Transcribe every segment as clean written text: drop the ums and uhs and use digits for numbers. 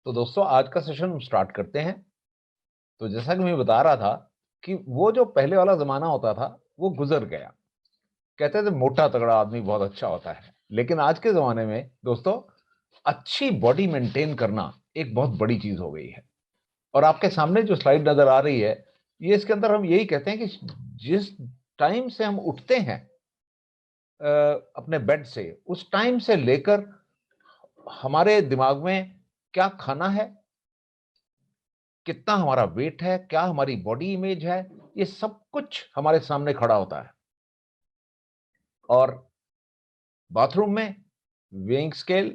तो दोस्तों आज का सेशन हम स्टार्ट करते हैं। तो जैसा कि मैं बता रहा था कि वो जो पहले वाला जमाना होता था वो गुजर गया। कहते थे मोटा तगड़ा आदमी बहुत अच्छा होता है, लेकिन आज के जमाने में दोस्तों अच्छी बॉडी मेंटेन करना एक बहुत बड़ी चीज हो गई है। और आपके सामने जो स्लाइड नजर आ रही है, ये इसके अंदर हम यही कहते हैं कि जिस टाइम से हम उठते हैं अपने बेड से, उस टाइम से लेकर हमारे दिमाग में क्या खाना है, कितना हमारा वेट है, क्या हमारी बॉडी इमेज है, ये सब कुछ हमारे सामने खड़ा होता है। और बाथरूम में वेइंग स्केल,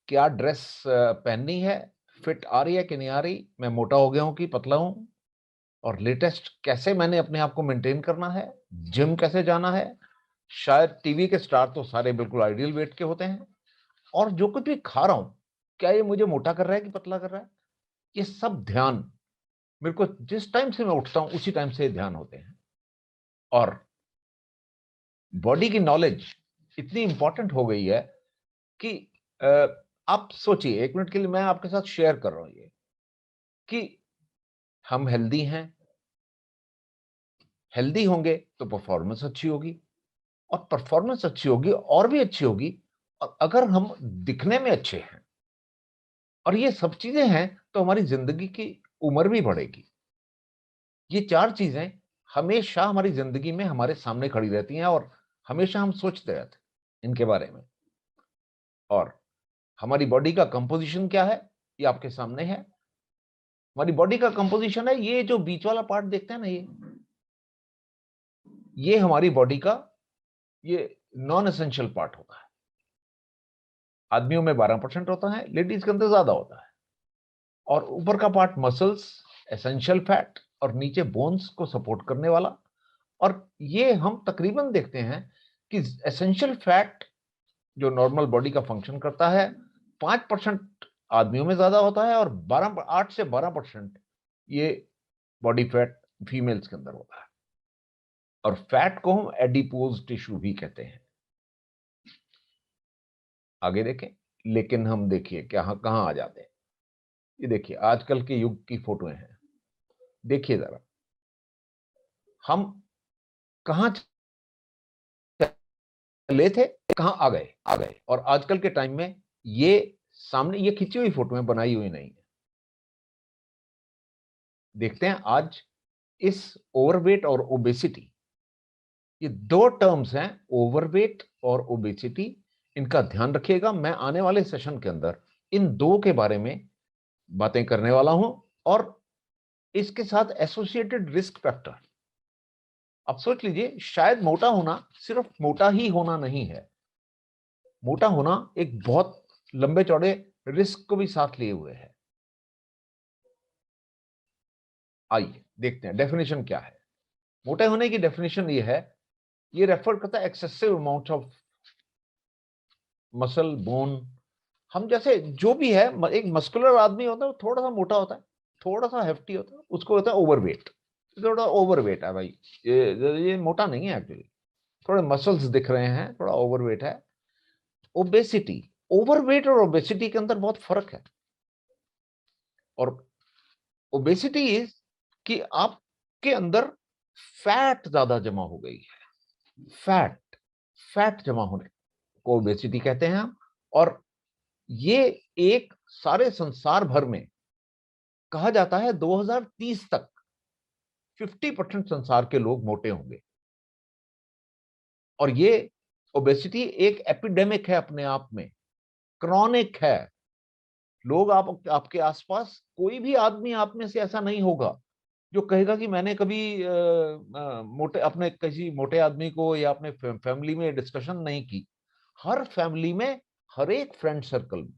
क्या ड्रेस पहननी है, फिट आ रही है कि नहीं आ रही, मैं मोटा हो गया हूं कि पतला हूं, और लेटेस्ट कैसे मैंने अपने आप को मेंटेन करना है, जिम कैसे जाना है। शायद टीवी के स्टार तो सारे बिल्कुल आइडियल वेट के होते हैं, और जो कुछ भी खा रहा हूं, क्या ये मुझे मोटा कर रहा है कि पतला कर रहा है, ये सब ध्यान मेरे को जिस टाइम से मैं उठता हूं उसी टाइम से ध्यान होते हैं। और बॉडी की नॉलेज इतनी इंपॉर्टेंट हो गई है कि अ, आप सोचिए, एक मिनट के लिए मैं आपके साथ शेयर कर रहा हूं ये कि हम हेल्दी हैं। हेल्दी होंगे तो परफॉर्मेंस अच्छी होगी, और परफॉर्मेंस अच्छी होगी और भी अच्छी होगी और अगर हम दिखने में अच्छे हैं और ये सब चीजें हैं, तो हमारी जिंदगी की उम्र भी बढ़ेगी। ये चार चीजें हमेशा हमारी जिंदगी में हमारे सामने खड़ी रहती हैं, और हमेशा हम सोचते रहते हैं इनके बारे में। और हमारी बॉडी का कंपोजिशन क्या है, ये आपके सामने है। हमारी बॉडी का कंपोजिशन है, ये जो बीच वाला पार्ट देखते हैं ना, ये हमारी बॉडी का ये नॉन एसेंशियल पार्ट होता है। आदमियों में 12% होता है, लेडीज के अंदर ज्यादा होता है। और ऊपर का पार्ट मसल्स, एसेंशियल फैट, और नीचे बोन्स को सपोर्ट करने वाला। और ये हम तकरीबन देखते हैं कि एसेंशियल फैट जो नॉर्मल बॉडी का फंक्शन करता है, 5% आदमियों में ज्यादा होता है, और 8 से 12% ये बॉडी फैट फीमेल्स के अंदर होता है। और फैट को हम एडिपोज टिश्यू भी कहते हैं। आगे देखें, लेकिन हम देखिए क्या कहां आ जाते हैं। ये देखिए आजकल के युग की फोटोएं हैं, देखिए जरा हम कहां चले थे, कहां आ गए। और आजकल के टाइम में ये सामने ये खिंची हुई फोटोएं बनाई हुई नहीं है। देखते हैं आज इस ओवरवेट और ओबेसिटी, ये दो टर्म्स हैं, ओवरवेट और ओबेसिटी। इनका ध्यान रखिएगा, मैं आने वाले सेशन के अंदर इन दो के बारे में बातें करने वाला हूं, और इसके साथ एसोसिएटेड रिस्क फैक्टर। आप सोच लीजिए, शायद मोटा होना सिर्फ मोटा ही होना नहीं है, मोटा होना एक बहुत लंबे चौड़े रिस्क को भी साथ लिए हुए है। आइए देखते हैं डेफिनेशन क्या है। मोटे होने की डेफिनेशन ये है, ये रेफर करता है excessive amount of muscle bone. हम जैसे जो भी है, एक मस्कुलर आदमी होता है वो थोड़ा सा मोटा होता है, थोड़ा सा हेफ्टी होता है, उसको होता है ओवरवेट। थोड़ा ओवरवेट है भाई, ये मोटा नहीं है एक्चुअली, थोड़े मसल्स दिख रहे हैं, थोड़ा ओवरवेट है। ओबेसिटी, ओवरवेट और ओबेसिटी के अंदर बहुत फर्क है। और ओबेसिटी इज कि आपके अंदर फैट ज्यादा जमा हो गई है। फैट फैट जमा होने को ओबेसिटी कहते हैं हम। और ये एक सारे संसार भर में कहा जाता है 2030 तक 50% संसार के लोग मोटे होंगे। और ये ओबेसिटी एक एपिडेमिक है अपने आप में, क्रॉनिक है। लोग आपके आसपास कोई भी आदमी आप में से ऐसा नहीं होगा जो कहेगा कि मैंने कभी मोटे अपने किसी मोटे आदमी को या अपने फैमिली में डिस्कशन नहीं की। हर फैमिली में, हर एक फ्रेंड सर्कल में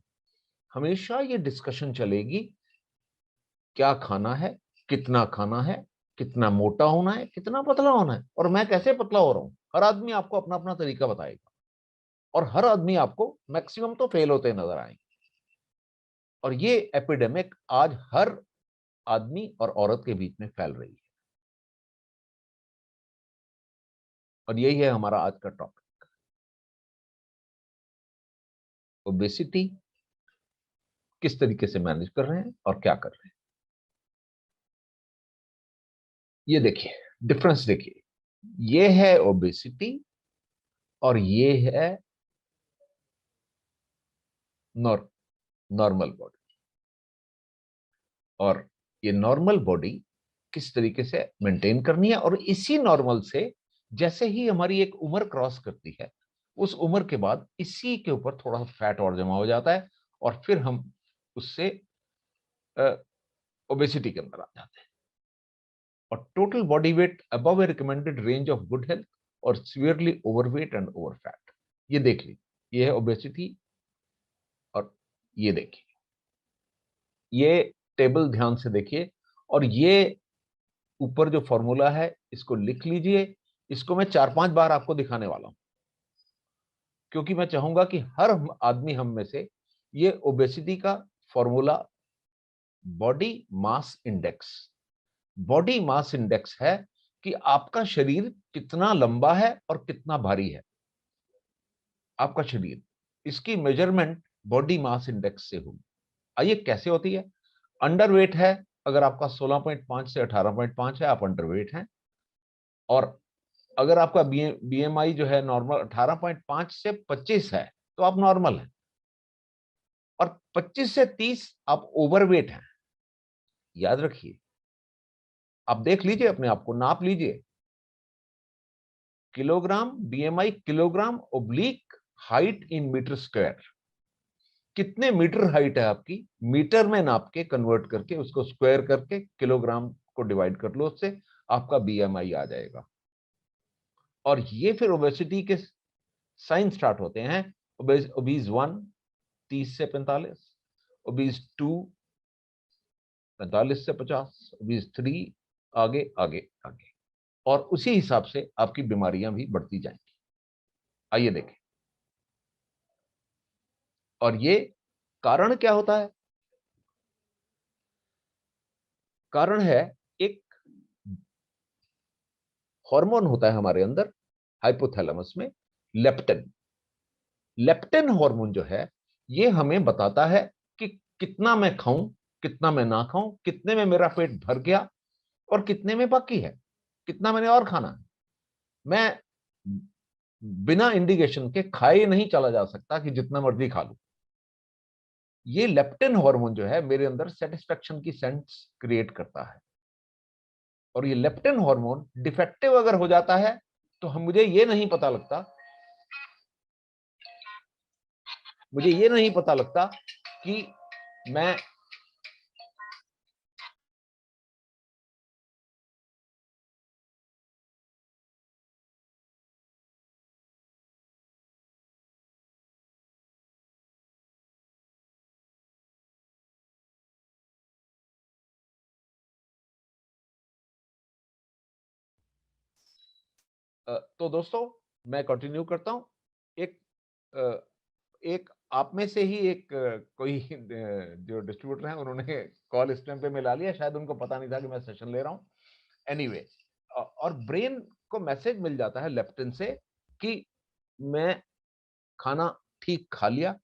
हमेशा ये डिस्कशन चलेगी, क्या खाना है, कितना खाना है, कितना मोटा होना है, कितना पतला होना है, और मैं कैसे पतला हो रहा हूं। हर आदमी आपको अपना अपना तरीका बताएगा, और हर आदमी आपको मैक्सिमम तो फेल होते नजर आएंगे। और ये एपिडेमिक आज हर आदमी और औरत के बीच में फैल रही है। और यही है हमारा आज का टॉपिक, ओबेसिटी किस तरीके से मैनेज कर रहे हैं और क्या कर रहे हैं। ये देखिए डिफरेंस, देखिए ये है ओबेसिटी और ये है नॉर्मल बॉडी। और ये नॉर्मल बॉडी किस तरीके से मेंटेन करनी है, और इसी नॉर्मल से जैसे ही हमारी एक उम्र क्रॉस करती है, उस उम्र के बाद इसी के ऊपर थोड़ा सा फैट और जमा हो जाता है और फिर हम उससे ओबेसिटी के अंदर आ जाते हैं। और total body weight above A recommended range of good health और सीवियरली ओवरवेट एंड ओवरफैट। ये देख लीजिए, ये है ओबेसिटी और ये देखिए, ये टेबल ध्यान से देखिए, और ये ऊपर जो फॉर्मूला है इसको लिख लीजिए। इसको मैं 4-5 बार आपको दिखाने वाला हूं, क्योंकि मैं चाहूंगा कि हर आदमी हम में से ये ओबेसिटी का formula body mass index, body mass index है कि आपका शरीर कितना लंबा है और कितना भारी है आपका शरीर, इसकी मेजरमेंट बॉडी मास इंडेक्स से होगी। आइए कैसे होती है। अंडरवेट है, अगर आपका 16.5 से 18.5 है, आप अंडरवेट हैं। और अगर आपका बीएमआई जो है नॉर्मल 18.5 से 25 है, तो आप नॉर्मल हैं। और 25 से 30 आप ओवरवेट हैं। याद रखिए, आप देख लीजिए, अपने आप को नाप लीजिए। Kilogram BMI, kilogram oblique height in metre square. कितने मीटर हाइट है आपकी, मीटर में नाप के कन्वर्ट करके उसको स्क्वायर करके किलोग्राम को डिवाइड कर लो, उससे आपका बीएमआई आ जाएगा। और ये फिर ओबेसिटी के साइन स्टार्ट होते हैं। ओबीज 1 30 से 45, ओबीज 2 45 से 50, ओबीज 3 आगे आगे आगे, और उसी हिसाब से आपकी बीमारियां भी बढ़ती जाएंगी। आइए देखें, और ये कारण क्या होता है। कारण है, एक हार्मोन होता है हमारे अंदर हाइपोथैलेमस में, लेप्टिन। लेप्टिन हार्मोन जो है, ये हमें बताता है कि कितना मैं खाऊं, कितना मैं ना खाऊं, कितने में मेरा पेट भर गया और कितने में बाकी है, कितना मैंने और खाना है। मैं बिना इंडिकेशन के खाए नहीं चला जा सकता कि जितना मर्जी खा लूं। ये लेप्टिन हार्मोन जो है मेरे अंदर सेटिस्फेक्शन की सेंस क्रिएट करता है। और ये लेप्टिन हार्मोन डिफेक्टिव अगर हो जाता है तो मुझे ये नहीं पता लगता, मुझे ये नहीं पता लगता कि मैं तो दोस्तों मैं कंटिन्यू करता हूं। एक एक आप में से ही एक कोई जो डिस्ट्रीब्यूटर हैं, उन्होंने कॉल इस टाइम पे मिला लिया, शायद उनको पता नहीं था कि मैं सेशन ले रहा हूं। एनीवे, और ब्रेन को मैसेज मिल जाता है लेप्टिन से कि मैं खाना ठीक खा लिया।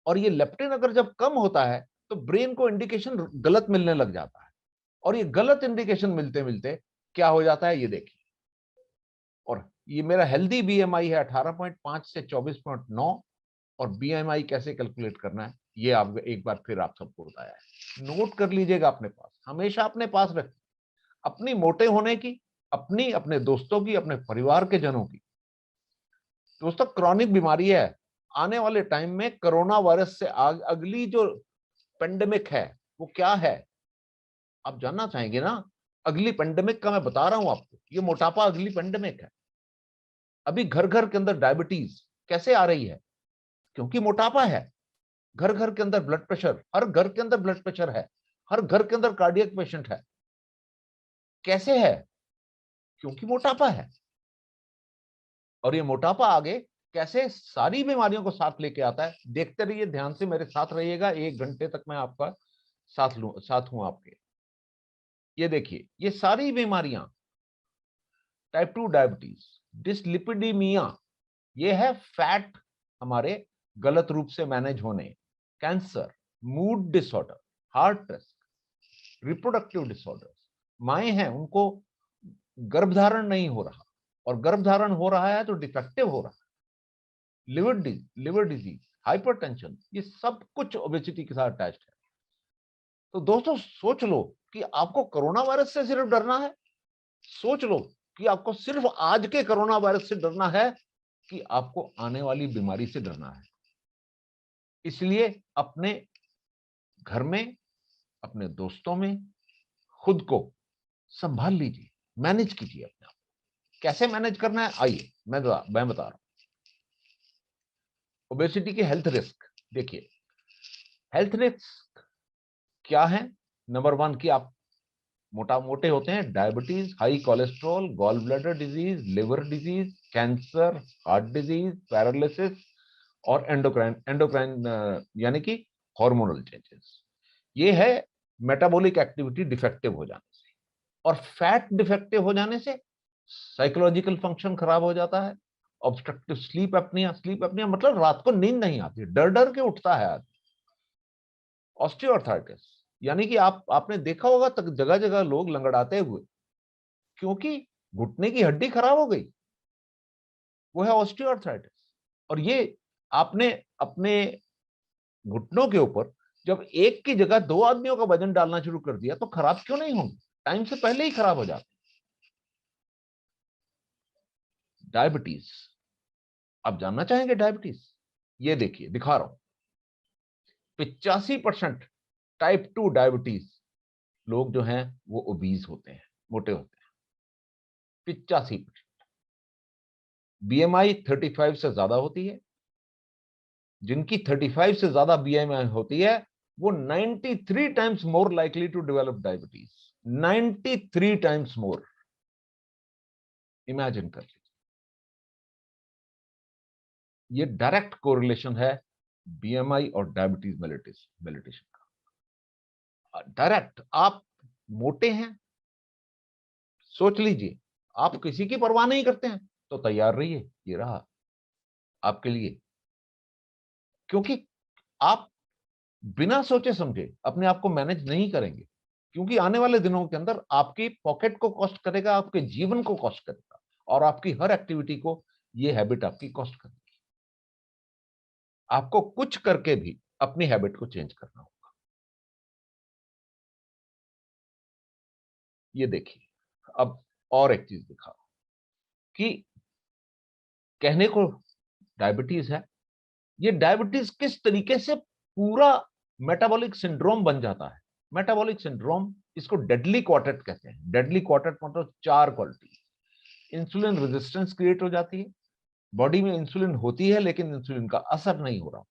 और ये लेप्टिन अगर जब कम होता है तो ब्रेन को इंडिकेशन गलत मिलने लग जाता है। और ये गलत इंडिकेशन मिलते मिलते क्या हो जाता है, ये देखिए। और ये मेरा हेल्दी बीएमआई है 18.5 से 24.9। और बीएमआई कैसे कैलकुलेट करना है, ये आप एक बार फिर आप सबको बताया है। नोट कर लीजिएगा अपने पास, हमेशा अपने पास रखें, अपनी मोटे होने की, अपनी, अपने दोस्तों की, अपने परिवार के जनों की। दोस्तों क्रॉनिक बीमारी है। आने वाले टाइम में कोरोना वायरस से अगली जो पेंडेमिक है वो क्या है, आप जानना चाहेंगे ना। अगली पेंडेमिक का मैं बता रहा हूं आपको, ये मोटापा अगली पेंडेमिक है। अभी घर घर के अंदर डायबिटीज कैसे आ रही है, क्योंकि मोटापा है। घर घर के अंदर ब्लड प्रेशर, हर घर के अंदर ब्लड प्रेशर है, हर घर के अंदर कार्डियक पेशेंट है। कैसे है, क्योंकि मोटापा है। और ये मोटापा आगे कैसे सारी बीमारियों को साथ लेके आता है, देखते रहिए, ध्यान से मेरे साथ रहिएगा। 1 घंटे तक मैं आपका साथ हूं आपके। ये देखिए, ये सारी बीमारियां, टाइप 2 डायबिटीज, डिसलिपिडीमिया, ये है फैट हमारे गलत रूप से मैनेज होने, cancer, mood disorder, heart risk, reproductive disorder. माएँ हैं उनको गर्भधारण नहीं हो रहा, और गर्भधारण हो रहा है तो डिफेक्टिव हो रहा है, लिवर डिजीज, हाइपरटेंशन, ये सब कुछ ओबेसिटी के साथ अटैच्ड है। तो दोस्तों सोच लो कि आपको कोरोना वायरस से सिर्फ डरना है, सोच लो कि आपको सिर्फ आज के कोरोना वायरस से डरना है कि आपको आने वाली बीमारी से डरना है। इसलिए अपने घर में, अपने दोस्तों में खुद को संभाल लीजिए, मैनेज कीजिए अपने आप। कैसे मैनेज करना है, आइए मैं बता रहा हूं। ओबेसिटी के हेल्थ रिस्क देखिए। हेल्थ रिस्क क्या है? नंबर 1 कि आप मोटे होते हैं, diabetes, high cholesterol, gall bladder disease, liver disease, cancer, heart disease, paralysis, और एंडोक्राइन यानी कि हार्मोनल चेंजेस। ये है मेटाबॉलिक एक्टिविटी डिफेक्टिव हो जाने से। और फैट डिफेक्टिव हो जाने से साइकोलॉजिकल फंक्शन खराब हो जाता है। ऑब्स्ट्रक्टिव स्लीप एप्निया मतलब रात को नींद नहीं आती, डर डर के उठता है आदमी। ऑस्टियोआर्थराइटिस, यानी कि आपने देखा होगा तक जगह जगह लोग लंगड़ाते हुए, क्योंकि घुटने की हड्डी खराब हो गई, वो है ऑस्टियोआर्थराइटिस। और ये आपने अपने घुटनों के ऊपर जब एक की जगह 2 आदमियों का वजन डालना शुरू कर दिया तो खराब क्यों नहीं होंगे? टाइम से पहले ही खराब हो जाते। डायबिटीज, आप जानना चाहेंगे डायबिटीज? ये देखिए दिखा रहा हूं। 85% टाइप 2 डायबिटीज लोग जो हैं वो ओबीज होते हैं, मोटे होते हैं। 85%। बीएमआई 35 से ज्यादा होती है। जिनकी 35 से ज्यादा बीएमआई होती है वो 93 times more likely to develop diabetes. 93 times more. Imagine कर लीजिए, ये डायरेक्ट कोरिलेशन है बीएमआई और डायबिटीज मेलिटेशन का। डायरेक्ट। आप मोटे हैं, सोच लीजिए, आप किसी की परवाह नहीं करते हैं, तो तैयार रहिए, ये रहा आपके लिए। क्योंकि आप बिना सोचे समझे अपने आप को मैनेज नहीं करेंगे, क्योंकि आने वाले दिनों के अंदर आपकी पॉकेट को कॉस्ट करेगा, आपके जीवन को कॉस्ट करेगा, और आपकी हर एक्टिविटी को ये हैबिट आपकी कॉस्ट करेगी। आपको कुछ करके भी अपनी हैबिट को चेंज करना होगा। ये देखिए, अब और एक चीज दिखा कि कहने को डायबिटीज है, ये डायबिटीज किस तरीके से पूरा मेटाबॉलिक सिंड्रोम बन जाता है। मेटाबॉलिक सिंड्रोम, इसको डेडली क्वार्टेट कहते हैं। डेडली क्वार्टेट मतलब 4 क्वालिटी। इंसुलिन रेजिस्टेंस क्रिएट हो जाती है, बॉडी में इंसुलिन होती है लेकिन इंसुलिन का असर नहीं हो रहा।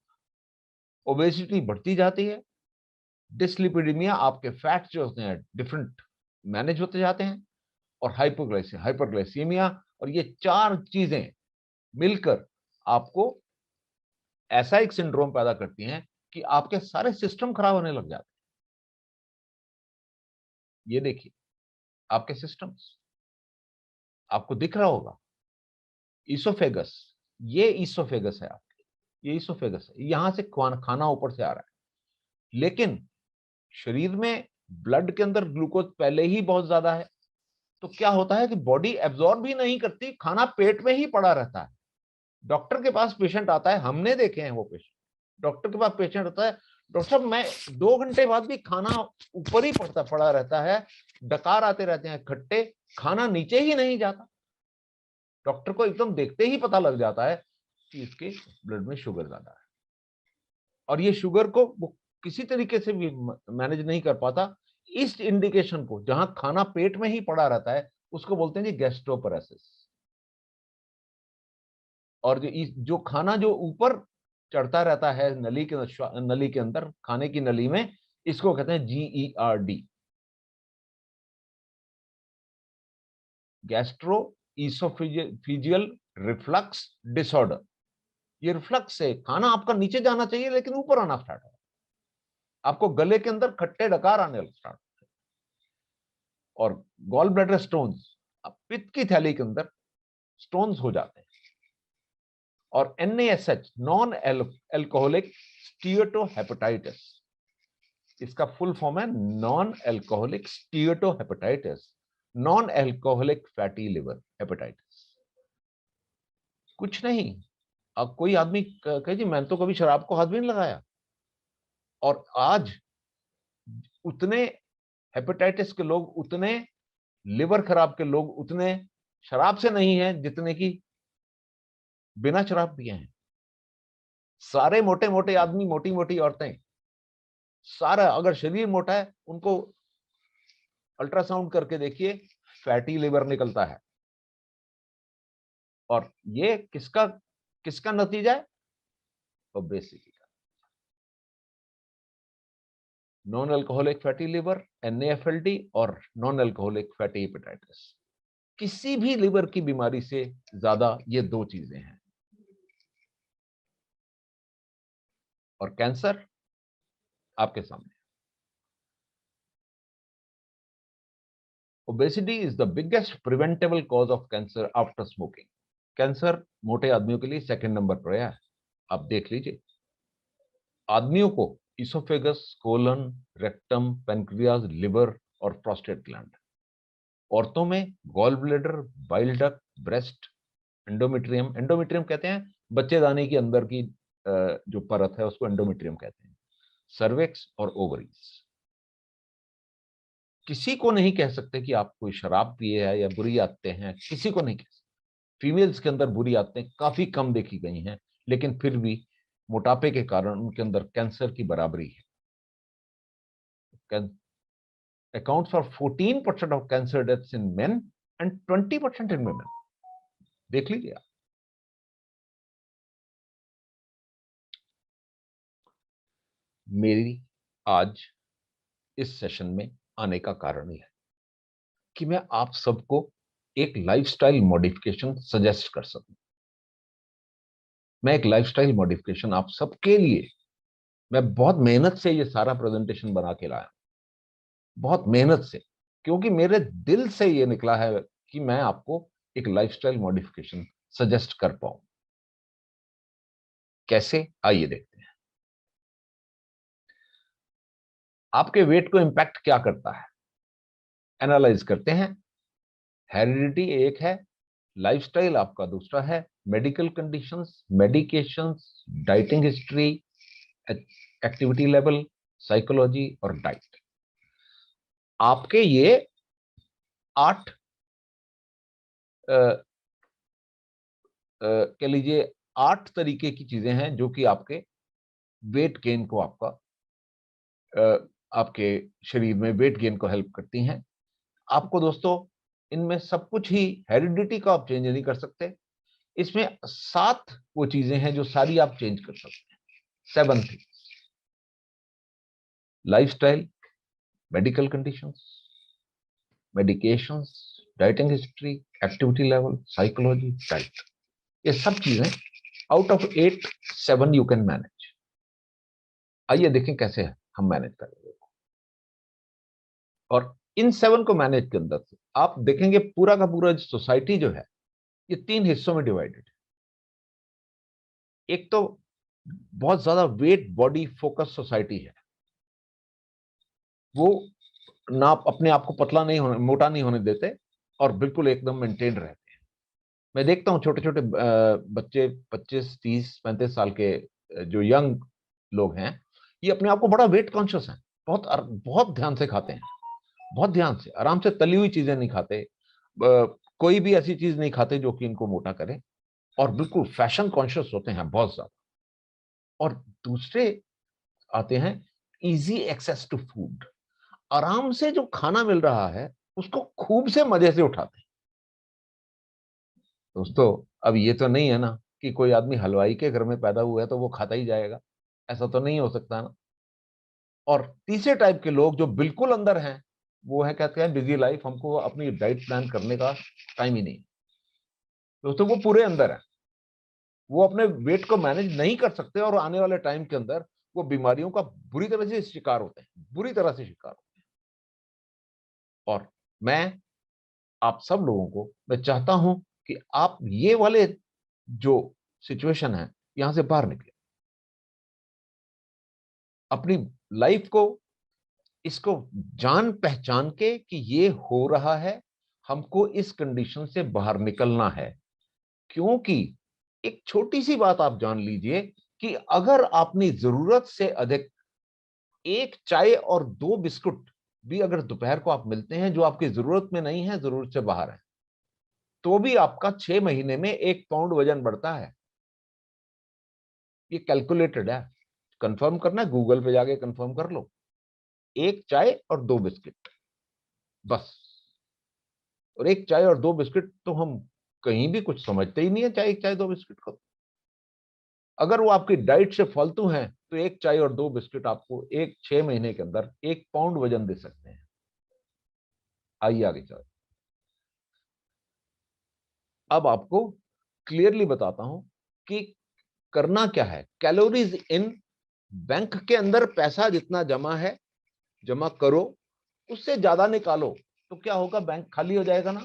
ओबेसिटी बढ़ती जाती है। डिसलिपिडीमिया, आपके फैट्स जो होते हैं डिफरेंट मैनेज होते जाते हैं। और हाइपरग्लाइसीमिया, और ये 4 चीजें मिलकर आपको ऐसा एक सिंड्रोम पैदा करती हैं कि आपके सारे सिस्टम खराब होने लग जाते हैं। ये देखिए आपके सिस्टम्स, आपको दिख रहा होगा ईसोफेगस, ये ईसोफेगस है आपके, ये ईसोफेगस है, यहां से खाना ऊपर से आ रहा है। लेकिन शरीर में ब्लड के अंदर ग्लूकोज पहले ही बहुत ज्यादा है, तो क्या होता है कि बॉडी एब्जॉर्ब भी नहीं करती, खाना पेट में ही पड़ा रहता है। डॉक्टर के पास पेशेंट आता है, हमने देखे हैं वो पेशेंट। डॉक्टर के पास पेशेंट आता है, डॉक्टर साहब मैं 2 घंटे बाद भी खाना ऊपर ही पड़ा रहता है, डकार आते रहते हैं खट्टे, खाना नीचे ही नहीं जाता। डॉक्टर को एकदम देखते ही पता लग जाता है कि इसके ब्लड में शुगर ज्यादा है, और ये शुगर को वो किसी तरीके से भी मैनेज नहीं कर पाता। इस इंडिकेशन को, जहां खाना पेट में ही पड़ा रहता है, उसको बोलते हैं जी गैस्ट्रोपरेसिस। और जो खाना जो ऊपर चढ़ता रहता है नली के अंदर, खाने की नली में, इसको कहते हैं GERD, gastro oesophageal reflux disorder. ये रिफ्लक्स से खाना आपका नीचे जाना चाहिए लेकिन ऊपर आना स्टार्ट हो, आपको गले के अंदर खट्टे डकार आने स्टार्ट। और गॉल ब्लैडर स्टोन्स, पित्त की थैली के अंदर स्टोन्स हो जाते हैं। और NaSH, नॉन एल्कोहलिक स्टीएटोहेपेटाइटिस, इसका फुल फॉर्म है non alcoholic steatohepatitis, non alcoholic fatty liver hepatitis. कुछ नहीं। अब कोई आदमी कहे जी मैंने तो कभी शराब को हाथ भी नहीं लगाया, और आज उतने हेपेटाइटिस के लोग, उतने लिवर खराब के लोग, उतने शराब से नहीं है जितने की बिना शराब पिए हैं। सारे मोटे मोटे आदमी, मोटी मोटी औरतें, सारा अगर शरीर मोटा है उनको अल्ट्रासाउंड करके देखिए, फैटी लिवर निकलता है। और ये किसका किसका नतीजा है? ओबेसिटी का। Non alcoholic fatty liver, NAFLD, और नॉन अल्कोहलिक फैटी हेपेटाइटिस। किसी भी लिवर की बीमारी से ज्यादा ये दो चीजें हैं। और कैंसर आपके सामने। Obesity is the biggest preventable cause of cancer after smoking. Cancer मोटे आदमियों के लिए सेकंड नंबर पर है। आप देख लीजिए, आदमियों को oesophagus, colon, rectum, pancreas, liver और प्रोस्टेट ग्लैंड। औरतों में gall bladder, bile duct, breast, endometrium. Endometrium कहते हैं बच्चेदानी के अंदर की जो परत है उसको एंडोमेट्रियम कहते हैं। सर्विक्स और ओवरीज। किसी को नहीं कह सकते कि आप कोई शराब पिए है या बुरी आदतें हैं, किसी को नहीं कह सकते। फीमेल्स के अंदर बुरी आदतें काफी कम देखी गई हैं, लेकिन फिर भी मोटापे के कारण उनके अंदर कैंसर की बराबरी है। Accounts for 14% of cancer deaths in main and 20% in women. देख लीजिए आप। मेरी आज इस सेशन में आने का कारण यह है कि मैं आप सबको एक लाइफस्टाइल मॉडिफिकेशन सजेस्ट कर सकूं। मैं एक लाइफस्टाइल मॉडिफिकेशन आप सबके लिए, मैं बहुत मेहनत से ये सारा प्रेजेंटेशन बना के लाया, बहुत मेहनत से, क्योंकि मेरे दिल से ये निकला है कि मैं आपको एक लाइफस्टाइल मॉडिफिकेशन सजेस्ट कर पाऊं। कैसे, आइए देखते हैं। आपके वेट को इंपैक्ट क्या करता है, एनालाइज करते हैं। हेरिडिटी एक है, लाइफस्टाइल आपका दूसरा है, medical conditions, medications, dieting history, activity level, psychology और डाइट। आपके ये 8 कह लीजिए 8 तरीके की चीजें हैं जो कि आपके वेट गेन को आपके शरीर में वेट गेन को हेल्प करती हैं। आपको दोस्तों इनमें सब कुछ ही, हेरिडिटी को आप चेंज नहीं कर सकते। इसमें 7 वो चीजें हैं जो सारी आप चेंज कर सकते हैं। 7 things: lifestyle, medical conditions, medications, dieting history, activity level, psychology, diet. ये सब चीजें out of 8, 7 you can manage. आइए देखें कैसे हम मैनेज करेंगे। और इन 7 को मैनेज के अंदर से आप देखेंगे पूरा का पूरा सोसाइटी जो है ये 3 हिस्सों में डिवाइडेड है। एक तो बहुत ज्यादा वेट बॉडी फोकस सोसाइटी है, वो ना अपने आप को पतला नहीं होने, मोटा नहीं होने देते, और बिल्कुल एकदम मेंटेन रहते हैं। मैं देखता हूँ छोटे छोटे बच्चे, 25, 30, 35 साल के जो यंग लोग हैं, ये अपने आप को बड़ा वेट कॉन्शियस है। बहुत बहुत ध्यान से खाते हैं, बहुत ध्यान से, आराम से। तली हुई चीजें नहीं खाते, कोई भी ऐसी चीज नहीं खाते जो कि इनको मोटा करे, और बिल्कुल फैशन कॉन्शियस होते हैं बहुत ज्यादा। और दूसरे आते हैं इजी एक्सेस टू फूड, आराम से जो खाना मिल रहा है उसको खूब से मजे से उठाते हैं। दोस्तों अब ये तो नहीं है ना कि कोई आदमी हलवाई के घर में पैदा हुआ है तो वो खाता ही जाएगा, ऐसा तो नहीं हो सकता ना। और तीसरे टाइप के लोग जो बिल्कुल अंदर हैं, वो है, कहते हैं बिजी लाइफ, हमको अपनी डाइट प्लान करने का टाइम ही नहीं। दोस्तों वो पूरे अंदर है, वो अपने वेट को मैनेज नहीं कर सकते, और आने वाले टाइम के अंदर वो बीमारियों का बुरी तरह से शिकार होते हैं, बुरी तरह से शिकार होते हैं। और मैं आप सब लोगों को मैं चाहता हूं कि आप ये वाले जो सिचुएशन है यहां से बाहर निकले, अपनी लाइफ को इसको जान पहचान के कि ये हो रहा है, हमको इस कंडीशन से बाहर निकलना है। क्योंकि एक छोटी सी बात आप जान लीजिए कि अगर आपने जरूरत से अधिक एक चाय और 2 बिस्कुट भी अगर दोपहर को आप मिलते हैं जो आपकी जरूरत में नहीं है, जरूरत से बाहर है, तो भी आपका 6 महीने में 1 पाउंड वजन बढ़ता है। ये कैलकुलेटेड है। कंफर्म करना है, गूगल पे जाके कंफर्म कर लो। एक चाय और 2 बिस्किट बस। और एक चाय और 2 बिस्किट तो हम कहीं भी कुछ समझते ही नहीं है, चाय एक चाय 2 बिस्किट को। अगर वो आपकी डाइट से फालतू हैं तो एक चाय और 2 बिस्किट आपको एक 6 महीने के अंदर 1 पाउंड वजन दे सकते हैं। आइए आगे चलो। अब आपको क्लियरली बताता हूं कि करना क्या है। कैलोरीज इन, बैंक के अंदर पैसा जितना जमा है, जमा करो, उससे ज्यादा निकालो तो क्या होगा, बैंक खाली हो जाएगा ना।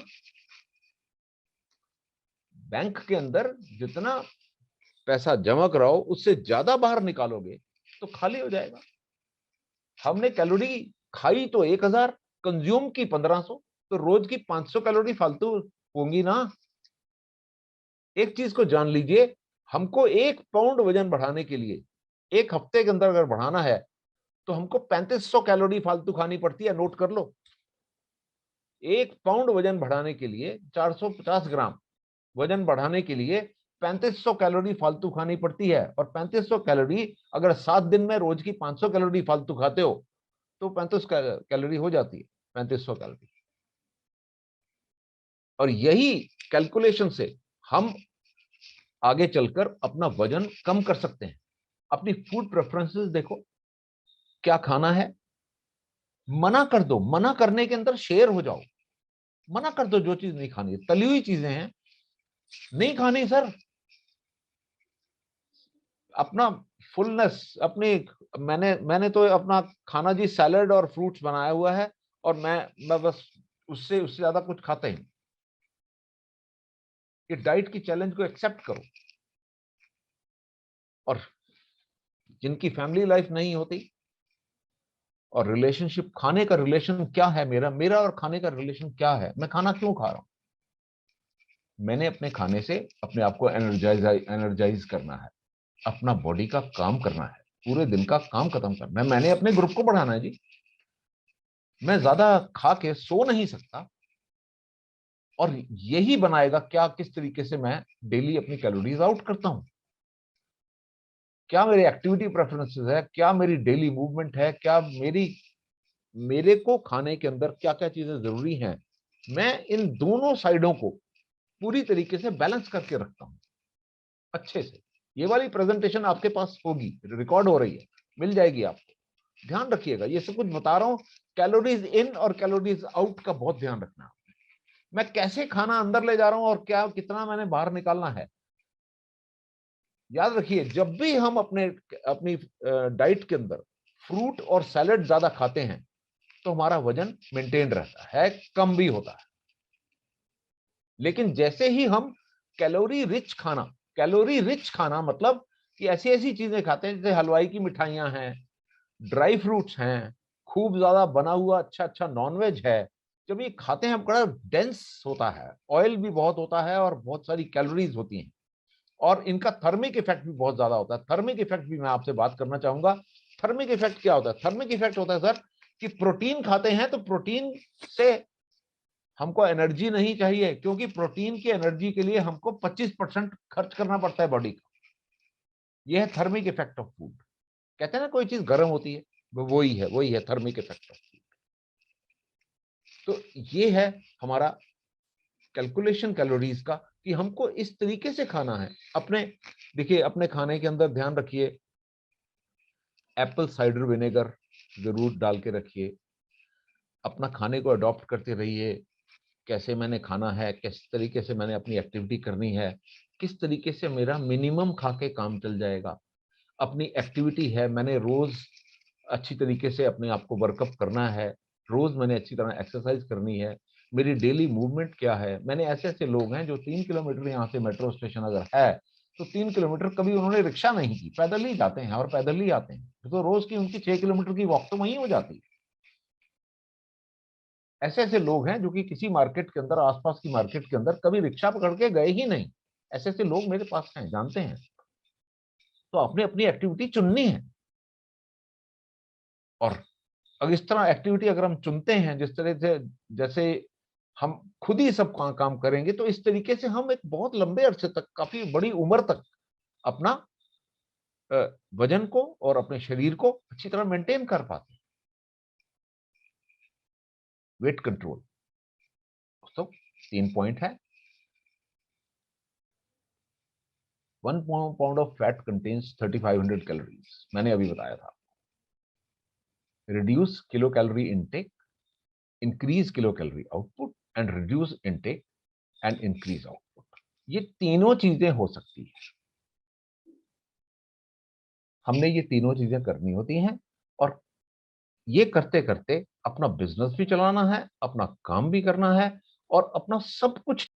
बैंक के अंदर जितना पैसा जमा कराओ उससे ज्यादा बाहर निकालोगे तो खाली हो जाएगा। हमने कैलोरी खाई तो 1000, कंज्यूम की 1500, तो रोज की 500 कैलोरी फालतू होंगी ना। एक चीज को जान लीजिए, हमको 1 पाउंड वजन बढ़ाने के लिए एक हफ्ते के अंदर अगर बढ़ाना है तो हमको 3500 कैलोरी फालतू खानी पड़ती है। नोट कर लो, 1 पाउंड वजन बढ़ाने के लिए 450 ग्राम वजन बढ़ाने के लिए 3500 कैलोरी फालतू खानी पड़ती है। और 3500 कैलोरी अगर 7 दिन में रोज की 500 कैलोरी फालतू खाते हो तो 35 कैलोरी हो जाती है, 3500 कैलोरी। और यही कैलकुलेशन से हम आगे चलकर अपना वजन कम कर सकते हैं। अपनी फूड प्रेफरेंसेस देखो, क्या खाना है, मना कर दो। मना करने के अंदर शेयर हो जाओ। मना कर दो, जो चीज नहीं खानी है, तली हुई चीजें हैं नहीं खानी सर। अपना फुलनेस अपनी, मैंने तो अपना खाना जी सैलड और फ्रूट्स बनाया हुआ है, और मैं बस उससे ज्यादा कुछ खाता ही नहीं। ये डाइट की चैलेंज को एक्सेप्ट करो। और जिनकी फैमिली लाइफ नहीं होती और रिलेशनशिप, खाने का रिलेशन क्या है, मेरा मेरा और खाने का रिलेशन क्या है, मैं खाना क्यों खा रहा हूं। मैंने अपने खाने से अपने आप को एनर्जाइज करना है, अपना बॉडी का काम करना है, पूरे दिन का काम खत्म करना है, मैंने अपने ग्रुप को बढ़ाना है जी। मैं ज्यादा खा के सो नहीं सकता। और यही बनाएगा क्या, किस तरीके से मैं डेली अपनी कैलोरीज आउट करता हूं, क्या मेरी एक्टिविटी प्रेफरेंसेस है, क्या मेरी डेली मूवमेंट है, क्या मेरे को खाने के अंदर क्या क्या चीजें जरूरी हैं। मैं इन दोनों साइडों को पूरी तरीके से बैलेंस करके रखता हूं अच्छे से। ये वाली प्रेजेंटेशन आपके पास होगी, रिकॉर्ड हो रही है, मिल जाएगी आपको। ध्यान रखिएगा, ये सब कुछ बता रहा हूं। कैलोरीज इन और कैलोरीज आउट का बहुत ध्यान रखना। मैं कैसे खाना अंदर ले जा रहा हूं और क्या कितना मैंने बाहर निकालना है। याद रखिए, जब भी हम अपनी डाइट के अंदर फ्रूट और सैलड ज्यादा खाते हैं तो हमारा वजन मेंटेन रहता है, कम भी होता है। लेकिन जैसे ही हम कैलोरी रिच खाना, कैलोरी रिच खाना मतलब कि ऐसी ऐसी चीजें खाते हैं जैसे हलवाई की मिठाइयां हैं, ड्राई फ्रूट्स हैं, खूब ज्यादा बना हुआ अच्छा अच्छा नॉनवेज है, जब ये खाते हैं बड़ा डेंस होता है, ऑयल भी बहुत होता है और बहुत सारी कैलोरीज होती हैं, और इनका थर्मिक इफेक्ट भी बहुत ज्यादा होता है। थर्मिक इफेक्ट भी मैं आपसे बात करना चाहूंगा। थर्मिक इफेक्ट क्या होता है? थर्मिक इफेक्ट होता है सर कि प्रोटीन खाते हैं तो प्रोटीन से हमको एनर्जी नहीं चाहिए, क्योंकि प्रोटीन की एनर्जी के लिए हमको 25% खर्च करना पड़ता है बॉडी का। यह है थर्मिक इफेक्ट ऑफ फूड। कहते हैं ना कोई चीज गर्म होती है, वही है थर्मिक इफेक्ट ऑफ फूड। तो ये है हमारा कैलकुलेशन कैलोरीज का, कि हमको इस तरीके से खाना है। अपने देखिए, अपने खाने के अंदर ध्यान रखिए, एप्पल साइडर विनेगर जरूर डाल के रखिए। अपना खाने को अडॉप्ट करते रहिए, कैसे मैंने खाना है, किस तरीके से मैंने अपनी एक्टिविटी करनी है, किस तरीके से मेरा मिनिमम खा के काम चल जाएगा। अपनी एक्टिविटी है, मैंने रोज अच्छी तरीके से अपने आप को वर्कअप करना है, रोज मैंने अच्छी तरह एक्सरसाइज करनी है। मेरी डेली मूवमेंट क्या है। मैंने ऐसे ऐसे लोग हैं जो 3 किलोमीटर यहाँ से मेट्रो स्टेशन अगर है तो 3 किलोमीटर कभी उन्होंने रिक्शा नहीं की, पैदल ही जाते हैं और पैदल ही आते हैं, तो रोज की उनकी 6 किलोमीटर की वॉक तो वहीं हो जाती है। ऐसे ऐसे लोग हैं जो कि किसी मार्केट के अंदर, आसपास की मार्केट के अंदर कभी रिक्शा पकड़ के गए ही नहीं। ऐसे ऐसे लोग मेरे पास हैं, जानते हैं। तो अपनी अपनी एक्टिविटी चुननी है। और अगर इस तरह एक्टिविटी अगर हम चुनते हैं, जिस तरह से, जैसे हम खुद ही सब काम करेंगे, तो इस तरीके से हम एक बहुत लंबे अरसे तक, काफी बड़ी उम्र तक अपना वजन को और अपने शरीर को अच्छी तरह मेंटेन कर पाते हैं। वेट कंट्रोल दोस्तों, 3 पॉइंट है। 1 pound of fat contains 3500 calories, मैंने अभी बताया था। Reduce kilo calorie intake, increase kilo calorie output, and reduce intake and increase output. ये तीनों चीजें हो सकती है। हमने ये तीनों चीजें करनी होती हैं, और ये करते करते अपना बिजनेस भी चलाना है, अपना काम भी करना है, और अपना सब कुछ